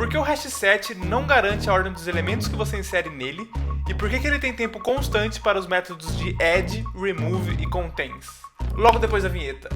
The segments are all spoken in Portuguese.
Por que o hash set não garante a ordem dos elementos que você insere nele e por que ele tem tempo constante para os métodos de add, remove e contains? Logo depois da vinheta.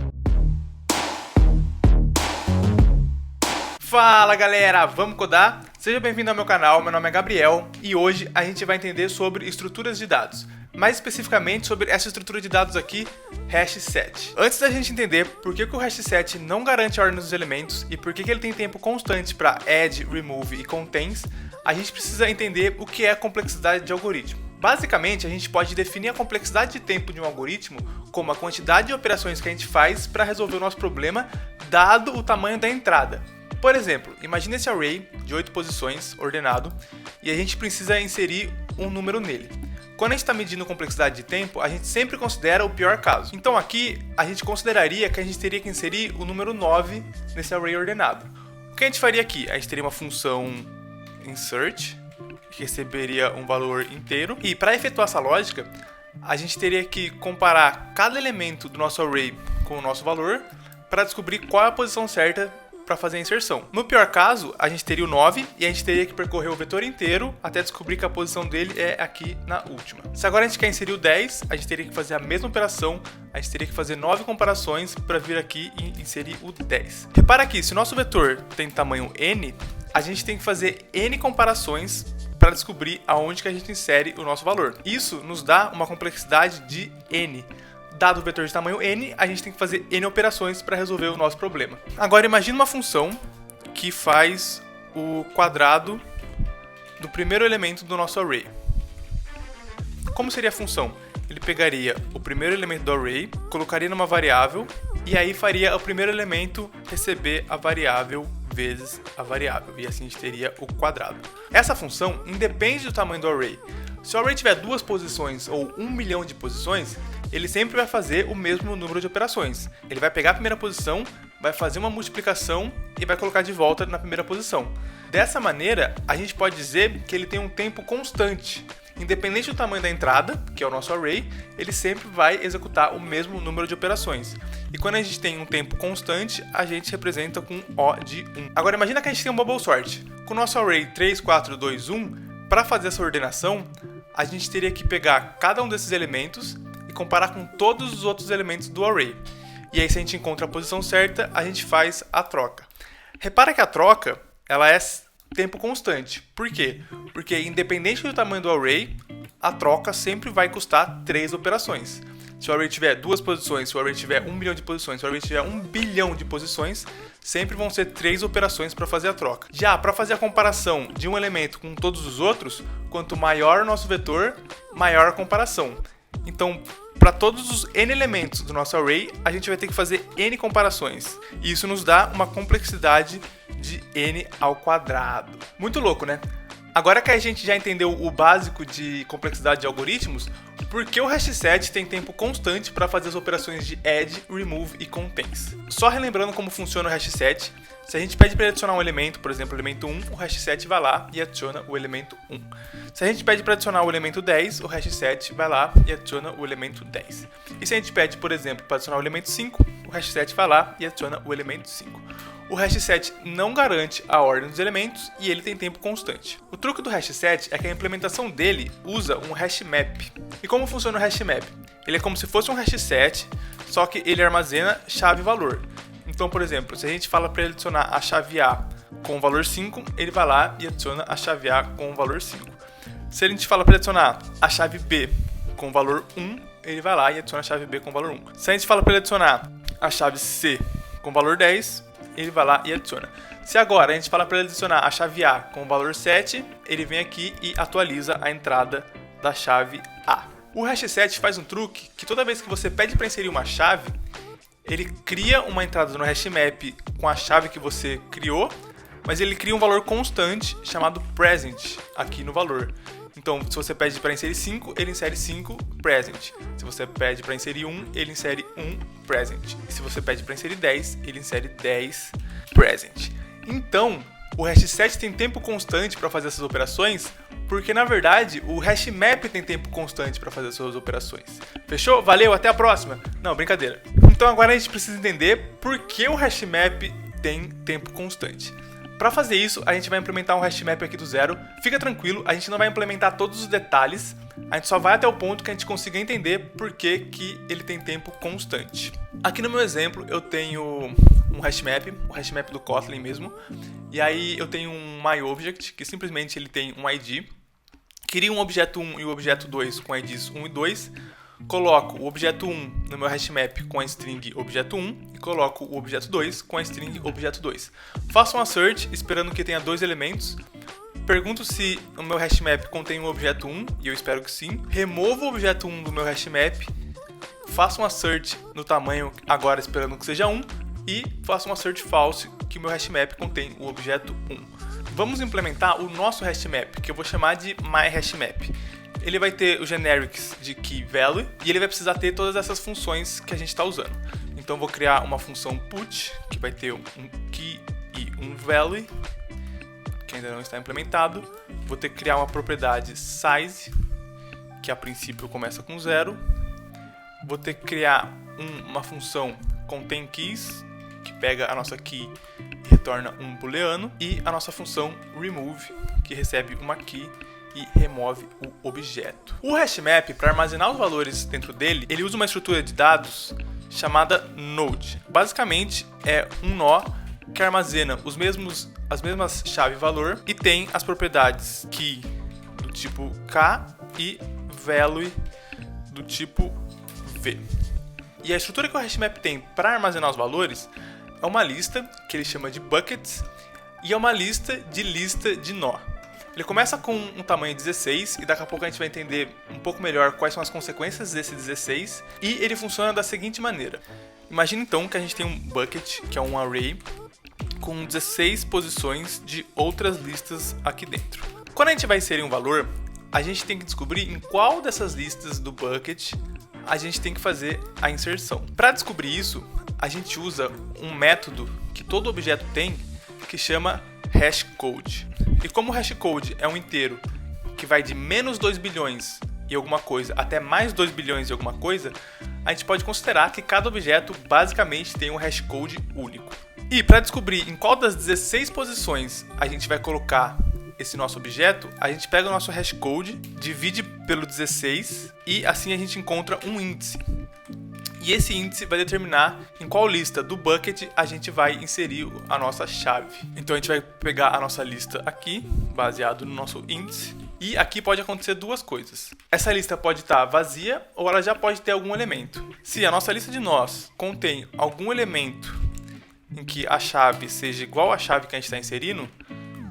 Fala galera, vamos codar? Seja bem-vindo ao meu canal, meu nome é Gabriel e hoje a gente vai entender sobre estruturas de dados. Mais especificamente sobre essa estrutura de dados aqui, hash set. Antes da gente entender por que o hash set não garante a ordem dos elementos e por que ele tem tempo constante para add, remove e contains, a gente precisa entender o que é a complexidade de algoritmo. Basicamente, a gente pode definir a complexidade de tempo de um algoritmo como a quantidade de operações que a gente faz para resolver o nosso problema, dado o tamanho da entrada. Por exemplo, imagine esse array de 8 posições ordenado e a gente precisa inserir um número nele. Quando a gente está medindo complexidade de tempo, a gente sempre considera o pior caso. Então aqui, a gente consideraria que a gente teria que inserir o número 9 nesse array ordenado. O que a gente faria aqui? A gente teria uma função insert, que receberia um valor inteiro. E para efetuar essa lógica, a gente teria que comparar cada elemento do nosso array com o nosso valor para descobrir qual é a posição certa para fazer a inserção. No pior caso, a gente teria o 9 e a gente teria que percorrer o vetor inteiro até descobrir que a posição dele é aqui na última. Se agora a gente quer inserir o 10, a gente teria que fazer a mesma operação, a gente teria que fazer 9 comparações para vir aqui e inserir o 10. Repara aqui, se o nosso vetor tem tamanho n, a gente tem que fazer n comparações para descobrir aonde que a gente insere o nosso valor. Isso nos dá uma complexidade de n. Dado o vetor de tamanho n, a gente tem que fazer n operações para resolver o nosso problema. Agora imagine uma função que faz o quadrado do primeiro elemento do nosso array. Como seria a função? Ele pegaria o primeiro elemento do array, colocaria numa variável e aí faria o primeiro elemento receber a variável vezes a variável, e assim a gente teria o quadrado. Essa função independe do tamanho do array. Se o array tiver 2 posições ou 1 milhão de posições, ele sempre vai fazer o mesmo número de operações. Ele vai pegar a primeira posição, vai fazer uma multiplicação e vai colocar de volta na primeira posição. Dessa maneira, a gente pode dizer que ele tem um tempo constante. Independente do tamanho da entrada, que é o nosso array, ele sempre vai executar o mesmo número de operações. E quando a gente tem um tempo constante, a gente representa com O de 1. Agora imagina que a gente tem uma bubble sort. Com o nosso array 3, 4, 2, 1, para fazer essa ordenação, a gente teria que pegar cada um desses elementos e comparar com todos os outros elementos do array. E aí, se a gente encontra a posição certa, a gente faz a troca. Repara que a troca ela é tempo constante. Por quê? Porque independente do tamanho do array, a troca sempre vai custar 3 operações. Se o array tiver 2 posições, se o array tiver 1 milhão de posições, se o array tiver 1 bilhão de posições, sempre vão ser 3 operações para fazer a troca. Já para fazer a comparação de um elemento com todos os outros, quanto maior o nosso vetor, maior a comparação. Então, para todos os n elementos do nosso array, a gente vai ter que fazer n comparações. E isso nos dá uma complexidade de n ao quadrado. Muito louco, né? Agora que a gente já entendeu o básico de complexidade de algoritmos, por que o hash set tem tempo constante para fazer as operações de add, remove e contains? Só relembrando como funciona o hash set, se a gente pede para adicionar um elemento, por exemplo, o elemento 1, o hash set vai lá e adiciona o elemento 1. Se a gente pede para adicionar o elemento 10, o hash set vai lá e adiciona o elemento 10. E se a gente pede, por exemplo, para adicionar o elemento 5, o hash set vai lá e adiciona o elemento 5. O hash set não garante a ordem dos elementos e ele tem tempo constante. O truque do hash set é que a implementação dele usa um hash map. E como funciona o hash map? Ele é como se fosse um hash set, só que ele armazena chave e valor. Então, por exemplo, se a gente fala para ele adicionar a chave A com o valor 5, ele vai lá e adiciona a chave A com o valor 5. Se a gente fala para ele adicionar a chave B com o valor 1, ele vai lá e adiciona a chave B com o valor 1. Se a gente fala para ele adicionar a chave C com o valor 10, ele vai lá e adiciona. Se agora a gente fala para ele adicionar a chave A com o valor 7, ele vem aqui e atualiza a entrada da chave A. O hash set faz um truque que toda vez que você pede para inserir uma chave, ele cria uma entrada no hash map com a chave que você criou, mas ele cria um valor constante chamado present aqui no valor. Então, se você pede para inserir 5, ele insere 5 present. Se você pede para inserir 1, ele insere 1 present. E se você pede para inserir 10, ele insere 10 present. Então, o hash set tem tempo constante para fazer essas operações, porque na verdade o hash map tem tempo constante para fazer as suas operações. Fechou? Valeu, até a próxima! Não, brincadeira. Então agora a gente precisa entender por que o hash map tem tempo constante. Para fazer isso, a gente vai implementar um hashmap aqui do zero. Fica tranquilo, a gente não vai implementar todos os detalhes, a gente só vai até o ponto que a gente consiga entender por que ele tem tempo constante. Aqui no meu exemplo, eu tenho um hashmap, o hashmap do Kotlin mesmo, e aí eu tenho um myObject, que simplesmente ele tem um ID, crio um objeto 1 e o objeto 2 com IDs 1 e 2, coloco o objeto 1 no meu hashmap com a string objeto 1 e coloco o objeto 2 com a string objeto 2. Faço um assert esperando que tenha dois elementos, pergunto se o meu hashmap contém um objeto 1 e eu espero que sim, removo o objeto 1 do meu hashmap, faço um assert no tamanho agora esperando que seja 1 e faço um assert false que o meu hashmap contém o objeto 1. Vamos implementar o nosso hashmap, que eu vou chamar de myHashmap. Ele vai ter o generics de key-value e ele vai precisar ter todas essas funções que a gente está usando. Então vou criar uma função put, que vai ter um key e um value, que ainda não está implementado. Vou ter que criar uma propriedade size, que a princípio começa com 0. Vou ter que criar uma função containKeys, que pega a nossa key e retorna um booleano, e a nossa função remove, que recebe uma key e remove o objeto. O hashmap, para armazenar os valores dentro dele, ele usa uma estrutura de dados chamada node. Basicamente, é um nó que armazena as mesmas chave-valor e tem as propriedades key do tipo K e value do tipo V. E a estrutura que o hashmap tem para armazenar os valores é uma lista que ele chama de buckets e é uma lista de nó. Ele começa com um tamanho 16 e daqui a pouco a gente vai entender um pouco melhor quais são as consequências desse 16 e ele funciona da seguinte maneira. Imagina então que a gente tem um bucket, que é um array, com 16 posições de outras listas aqui dentro. Quando a gente vai inserir um valor, a gente tem que descobrir em qual dessas listas do bucket a gente tem que fazer a inserção. Para descobrir isso, a gente usa um método que todo objeto tem, que chama hashCode. E como o hashCode é um inteiro que vai de menos 2 bilhões e alguma coisa até mais 2 bilhões e alguma coisa, a gente pode considerar que cada objeto basicamente tem um hashCode único. E para descobrir em qual das 16 posições a gente vai colocar esse nosso objeto, a gente pega o nosso hashCode, divide pelo 16 e assim a gente encontra um índice. E esse índice vai determinar em qual lista do bucket a gente vai inserir a nossa chave. Então a gente vai pegar a nossa lista aqui, baseado no nosso índice, e aqui pode acontecer duas coisas. Essa lista pode estar vazia ou ela já pode ter algum elemento. Se a nossa lista de nós contém algum elemento em que a chave seja igual à chave que a gente está inserindo,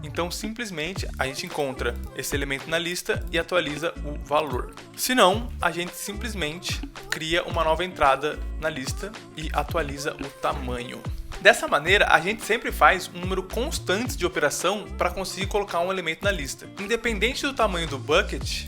então simplesmente a gente encontra esse elemento na lista e atualiza o valor. Se não, a gente simplesmente cria uma nova entrada na lista e atualiza o tamanho. Dessa maneira, a gente sempre faz um número constante de operação para conseguir colocar um elemento na lista. Independente do tamanho do bucket,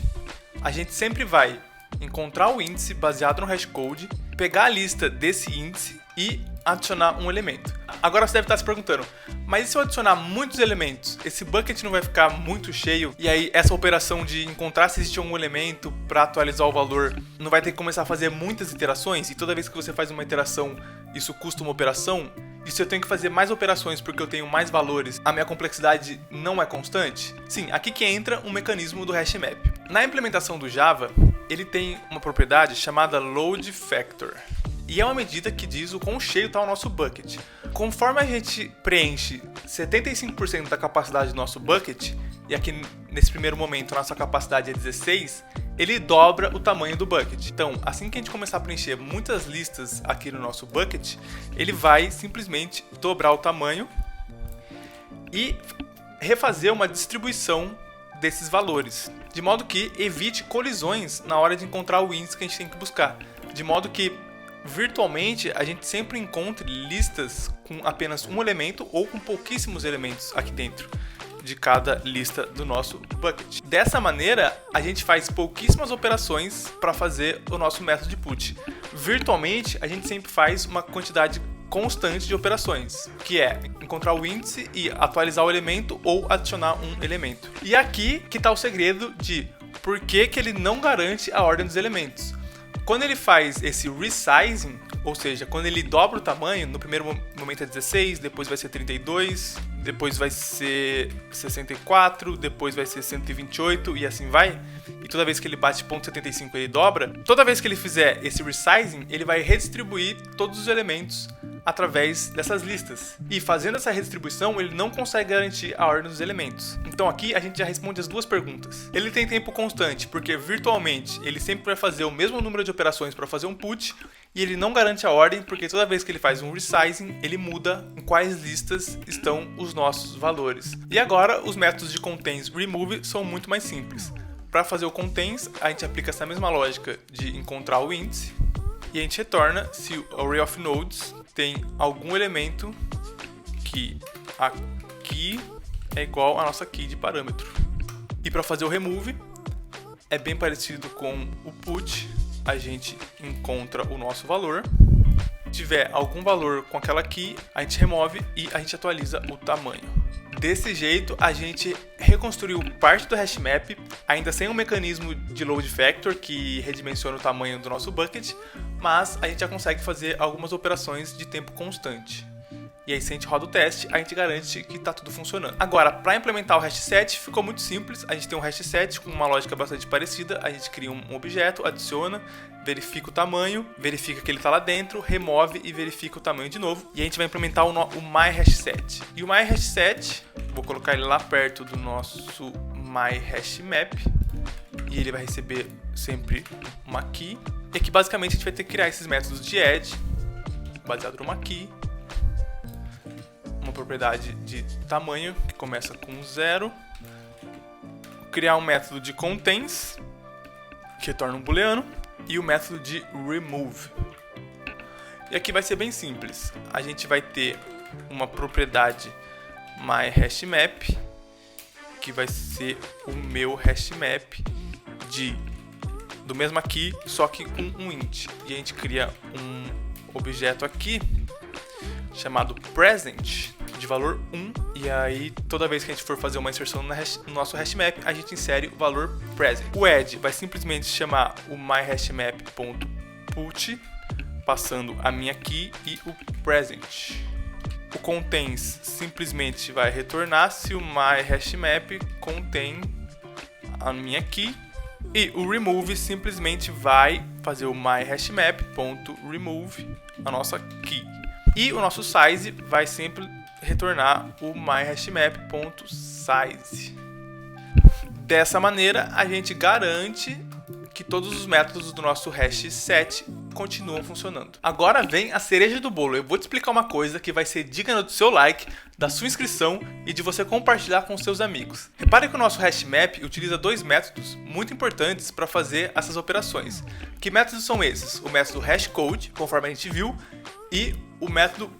a gente sempre vai encontrar o índice baseado no hashcode, pegar a lista desse índice e adicionar um elemento. Agora você deve estar se perguntando, mas e se eu adicionar muitos elementos, esse bucket não vai ficar muito cheio? E aí essa operação de encontrar se existe algum elemento para atualizar o valor não vai ter que começar a fazer muitas iterações? E toda vez que você faz uma iteração, isso custa uma operação? E se eu tenho que fazer mais operações porque eu tenho mais valores, a minha complexidade não é constante? Sim, aqui que entra um mecanismo do hashmap. Na implementação do Java, ele tem uma propriedade chamada load factor. E é uma medida que diz o quão cheio está o nosso bucket. Conforme a gente preenche 75% da capacidade do nosso bucket, e aqui nesse primeiro momento a nossa capacidade é 16, ele dobra o tamanho do bucket. Então, assim que a gente começar a preencher muitas listas aqui no nosso bucket, ele vai simplesmente dobrar o tamanho e refazer uma distribuição desses valores, de modo que evite colisões na hora de encontrar o índice que a gente tem que buscar, de modo que virtualmente a gente sempre encontre listas com apenas um elemento ou com pouquíssimos elementos aqui dentro de cada lista do nosso bucket. Dessa maneira, a gente faz pouquíssimas operações para fazer o nosso método de put. Virtualmente, a gente sempre faz uma quantidade constante de operações, que é encontrar o índice e atualizar o elemento ou adicionar um elemento. E aqui que está o segredo de por que ele não garante a ordem dos elementos. Quando ele faz esse resizing, ou seja, quando ele dobra o tamanho, no primeiro momento é 16, depois vai ser 32, depois vai ser 64, depois vai ser 128 e assim vai, e toda vez que ele bate ponto .75 ele dobra, toda vez que ele fizer esse resizing, ele vai redistribuir todos os elementos através dessas listas. E fazendo essa redistribuição, ele não consegue garantir a ordem dos elementos. Então aqui a gente já responde as duas perguntas. Ele tem tempo constante, porque virtualmente ele sempre vai fazer o mesmo número de operações para fazer um put, e ele não garante a ordem, porque toda vez que ele faz um resizing, ele muda em quais listas estão os nossos valores. E agora, os métodos de contains remove são muito mais simples. Para fazer o contains, a gente aplica essa mesma lógica de encontrar o índice, e a gente retorna se o array of nodes tem algum elemento que a key é igual à nossa key de parâmetro. E para fazer o remove, é bem parecido com o put, a gente encontra o nosso valor. Se tiver algum valor com aquela key, a gente remove e a gente atualiza o tamanho. Desse jeito, a gente reconstruiu parte do hashmap, ainda sem um mecanismo de load factor que redimensiona o tamanho do nosso bucket, mas a gente já consegue fazer algumas operações de tempo constante. E aí, se a gente roda o teste, a gente garante que está tudo funcionando. Agora, para implementar o hash set, ficou muito simples. A gente tem um hash set com uma lógica bastante parecida. A gente cria um objeto, adiciona, verifica o tamanho, verifica que ele está lá dentro, remove e verifica o tamanho de novo. E a gente vai implementar o myHashSet. E o myHashSet, vou colocar ele lá perto do nosso myHashMap. E ele vai receber sempre uma key. E aqui, basicamente, a gente vai ter que criar esses métodos de add, baseado numa key. Uma propriedade de tamanho que começa com 0, criar um método de contains que retorna um booleano e o método de remove. E aqui vai ser bem simples. A gente vai ter uma propriedade myHashMap que vai ser o meu hashmap do mesmo aqui, só que com um int. E a gente cria um objeto aqui chamado present, de valor 1, e aí toda vez que a gente for fazer uma inserção no nosso hashmap, a gente insere o valor present. O add vai simplesmente chamar o myHashMap.put, passando a minha key e o present. O contains simplesmente vai retornar se o myHashMap contém a minha key, e o remove simplesmente vai fazer o myHashMap.remove a nossa key. E o nosso size vai sempre retornar o myHashMap.size. Dessa maneira, a gente garante que todos os métodos do nosso hash set continuam funcionando. Agora vem a cereja do bolo. Eu vou te explicar uma coisa que vai ser digna do seu like, da sua inscrição e de você compartilhar com seus amigos. Repare que o nosso hashmap utiliza dois métodos muito importantes para fazer essas operações. Que métodos são esses? O método hashCode, conforme a gente viu, e o método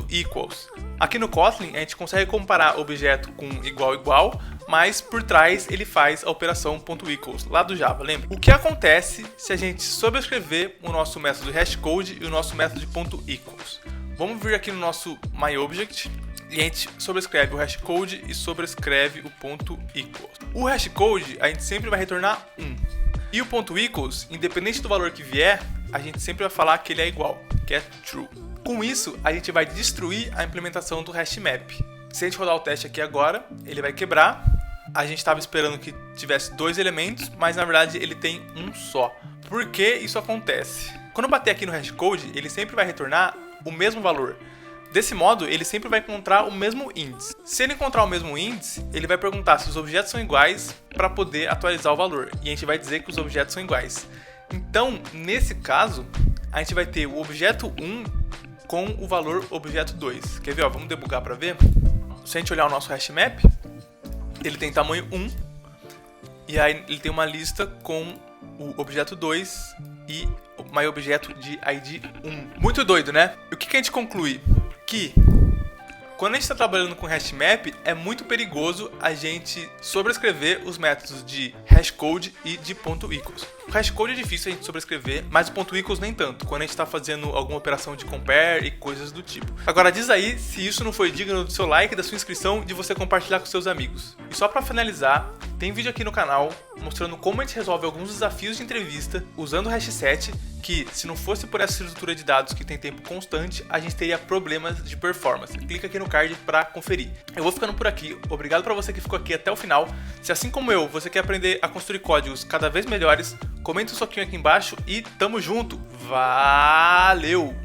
.equals. Aqui no Kotlin a gente consegue comparar objeto com igual, mas por trás ele faz a operação .equals, lá do Java, lembra? O que acontece se a gente sobrescrever o nosso método hashCode e o nosso método de .equals? Vamos vir aqui no nosso myObject e a gente sobrescreve o hashCode e sobrescreve o .equals. O hashCode a gente sempre vai retornar 1. E o .equals, independente do valor que vier, a gente sempre vai falar que ele é igual, que é true. Com isso, a gente vai destruir a implementação do hashmap. Se a gente rodar o teste aqui agora, ele vai quebrar. A gente estava esperando que tivesse dois elementos, mas na verdade ele tem um só. Por que isso acontece? Quando eu bater aqui no hashcode, ele sempre vai retornar o mesmo valor. Desse modo, ele sempre vai encontrar o mesmo índice. Se ele encontrar o mesmo índice, ele vai perguntar se os objetos são iguais para poder atualizar o valor. E a gente vai dizer que os objetos são iguais. Então, nesse caso, a gente vai ter o objeto 1 com o valor objeto 2. Quer ver? Ó, vamos debugar para ver. Se a gente olhar o nosso hashmap, ele tem tamanho 1 e aí ele tem uma lista com o objeto 2 e o myObjeto de ID 1. Muito doido, né? E o que a gente conclui? Que quando a gente está trabalhando com hashmap, é muito perigoso a gente sobrescrever os métodos de hashcode e de .equals. O hashcode é difícil a gente sobrescrever, mas o .equals nem tanto, quando a gente está fazendo alguma operação de compare e coisas do tipo. Agora diz aí se isso não foi digno do seu like, da sua inscrição, de você compartilhar com seus amigos. E só para finalizar, Tem vídeo aqui no canal mostrando como a gente resolve alguns desafios de entrevista usando o Hash7, que se não fosse por essa estrutura de dados que tem tempo constante, a gente teria problemas de performance. Clica aqui no card para conferir. Eu vou ficando por aqui, obrigado para você que ficou aqui até o final. Se assim como eu, você quer aprender a construir códigos cada vez melhores, comenta um soquinho aqui embaixo e tamo junto. Valeu!